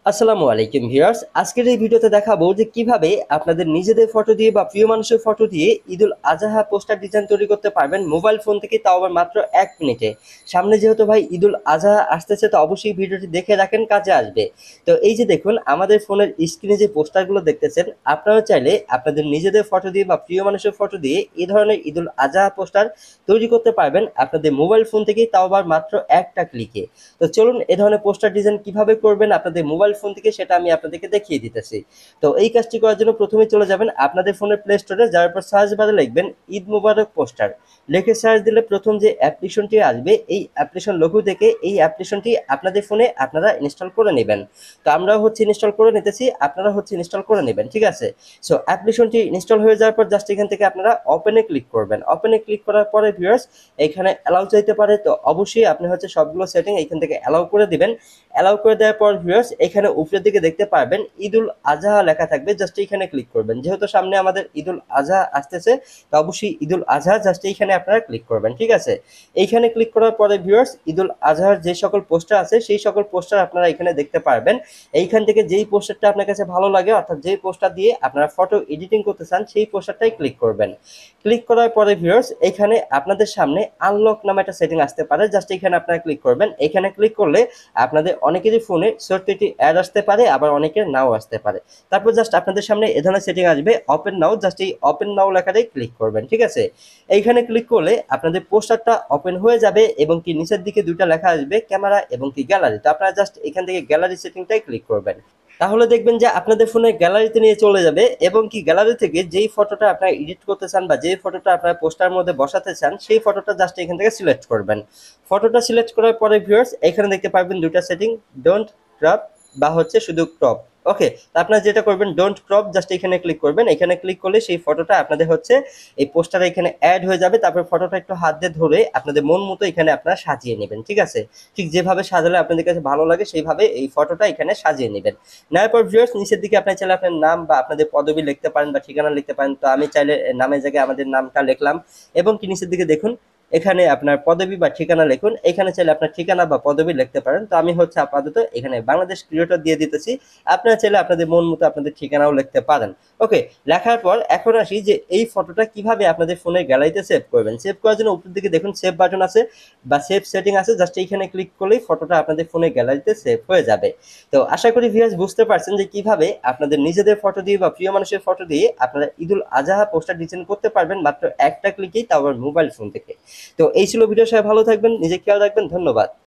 আসসালামু আলাইকুম ভিউয়ার্স, আজকের এই ভিডিওতে দেখাবো যে কিভাবে আপনাদের নিজেদের ফটো দিয়ে বা প্রিয় মানুষের ফটো দিয়ে ঈদুল আজহা পোস্টার ডিজাইন তৈরি করতে পারবেন মোবাইল ফোন থেকে, তাও আবার মাত্র 1 মিনিটে। সামনে যেহেতু ভাই ঈদুল আজহা আসতেছে, তো অবশ্যই ভিডিওটি দেখে রাখেন, কাজে আসবে। তো এই যে দেখুন, আমাদের ফোনের স্ক্রিনে যে পোস্টারগুলো দেখতেছেন, আপনারা চাইলে আপনাদের নিজেদের ফটো দিয়ে বা প্রিয় মানুষের ফটো দিয়ে এই ধরনের ঈদুল আজহা পোস্টার তৈরি করতে পারবেন আপনাদের মোবাইল ফোন থেকেই, তাও আবার মাত্র একটা ক্লিকে। তো চলুন এ ধরনের পোস্টার ডিজাইন কিভাবে করবেন আপনাদের মোবাইল ফোন থেকে, সেটা আমি আপনাদেরকে দেখিয়ে দিতেছি। তো এই কাজটি করার জন্য প্রথমে চলে যাবেন আপনাদের ফোনের প্লে স্টোরে, যার পর সার্চ বারে লিখবেন ঈদ মোবারক পোস্টার। লিখে সার্চ দিলে প্রথম যে অ্যাপ্লিকেশনটি আসবে, এই অ্যাপ্লিকেশন লোগো থেকে এই অ্যাপ্লিকেশনটি আপনাদের ফোনে আপনারা ইনস্টল করে নেবেন। তো আমরাও ইনস্টল করে নিতেছি, আপনারা ইনস্টল করে নেবেন, ঠিক আছে। সো অ্যাপ্লিকেশনটি ইনস্টল হয়ে যাওয়ার পর জাস্ট এখান থেকে আপনারা ওপেনে ক্লিক করবেন। ওপেনে ক্লিক করার পরে ভিউয়ার্স, এখানে অ্যালাউ চাইতে পারে, তো অবশ্যই আপনি সবগুলো সেটিং এখান থেকে অ্যালাউ করে দিবেন। অ্যালাউ করে দেওয়ার পর ভিউয়ার্স, এখানে উপরের দিকে দেখতে পারবেন ঈদুল আজহা লেখা থাকবে, জাস্ট এখানে ক্লিক করবেন। যেহেতু সামনে আমাদের ঈদুল আজহা আসতেছে, তো অবশ্যই ঈদুল আজহা জাস্ট এইখানে আপনারা ক্লিক করবেন, ঠিক আছে। এইখানে ক্লিক করার পরে ভিউয়ার্স, ঈদুল আজহার যে সকল পোস্টার আছে সেই সকল পোস্টার আপনারা এখানে দেখতে পারবেন। এইখান থেকে যেই পোস্টারটা আপনার কাছে ভালো লাগে, অর্থাৎ যেই পোস্টার দিয়ে আপনারা ফটো এডিটিং করতে চান, সেই পোস্টারটাই ক্লিক করবেন। ক্লিক করার পরে ভিউয়ার্স, এখানে আপনাদের সামনে আনলক নামে একটা সেটিং আসতে পারে, জাস্ট এখানে আপনারা ক্লিক করবেন। এখানে ক্লিক করলে আপনাদের অনেকেরই ফোনে ছোট্ট একটি অ্যাড আসতে পারে, আবার অনেকের নাও আসতে পারে। তারপর জাস্ট আপনাদের সামনে এ ধরনের সেটিং আসবে, ওপেন নাও, জাস্ট এই ওপেন নাও লেখাটাই ক্লিক করবেন, ঠিক আছে। এইখানে ক্লিক করলে আপনাদের পোস্টারটা ওপেন হয়ে যাবে, এবং কি নিচের দিকে দুইটা লেখা আসবে, ক্যামেরা এবং কি গ্যালারি। তো আপনারা জাস্ট এখান থেকে গ্যালারি সেটিংটাই ক্লিক করবেন। তাহলে দেখবেন যে আপনাদের ফোনে গ্যালারিতে নিয়ে চলে যাবে, এবং কি গ্যালারি থেকে যেই ফটোটা আপনারা এডিট করতে চান বা যেই ফটোটা আপনারা পোস্টার মধ্যে বসাতে চান, সেই ফটোটা জাস্ট এখান থেকে সিলেক্ট করবেন। ফটোটা সিলেক্ট করার পরে ভিউয়ার্স, এখানে দেখতে পারবেন দুইটা সেটিং, ডোন্ট ক্রপ বা শুধু ক্রপ। ওকে, তো আপনারা যেটা করবেন, ডোন্ট ক্রপ, জাস্ট এখানে ক্লিক করবেন। এখানে ক্লিক করলে সেই ফটোটা আপনাদের এই পোস্টারে এখানে অ্যাড হয়ে যাবে। তারপর ফটোটা একটু হাত দিয়ে ধরে আপনাদের মন মতো এখানে আপনারা সাজিয়ে নেবেন, ঠিক আছে। ঠিক যেভাবে সাজালে আপনাদের কাছে ভালো লাগে, সেইভাবে এই ফটোটা এখানে সাজিয়ে নেবেন। নেওয়ার পর ভিউয়ার্স, নিচের দিকে আপনি চাইলে আপনার নাম বা আপনাদের পদবি লিখতে পারেন বা ঠিকানা লিখতে পারেন। তো আমি চাইলে নামের জায়গায় আমাদের নামটা লিখলাম, এবং কি নিচের দিকে দেখুন এখানে আপনার পদবি বা ঠিকানা লিখুন। এখানে চাইলে আপনার ঠিকানা বা পদবি লিখতে পারেন। তো আমি আপাতত এখানে বাংলাদেশ ক্রিয়েটর দিয়ে দিতেছি। আপনারা চাইলে আপনাদের মন মতো আপনাদের ঠিকানাও লিখতে পারেন। ওকে, লেখার পর এখন আসি যে এই ফটোটা কিভাবে আপনাদের ফোনের গ্যালারিতে সেভ করবেন। সেভ করার জন্য উপরের দিকে দেখুন সেভ বাটন আছে বা সেভ সেটিং আছে, জাস্ট এইখানে ক্লিক করলেই ফটোটা আপনাদের ফোনের গ্যালারিতে সেভ হয়ে যাবে। তো আশা করি ভিউয়ার্স বুঝতে পারছেন যে কিভাবে আপনাদের নিজেদের ফটো দিয়ে বা প্রিয় মানুষের ফটো দিয়ে আপনারা ঈদুল আজহা পোস্টার ডিজাইন করতে পারবেন মাত্র একটা ক্লিকেই, তাও আবার মোবাইল ফোন থেকে। তো এই ছিল ভিডিও, সবাই ভালো থাকবেন, নিজে খেয়াল রাখবেন, ধন্যবাদ।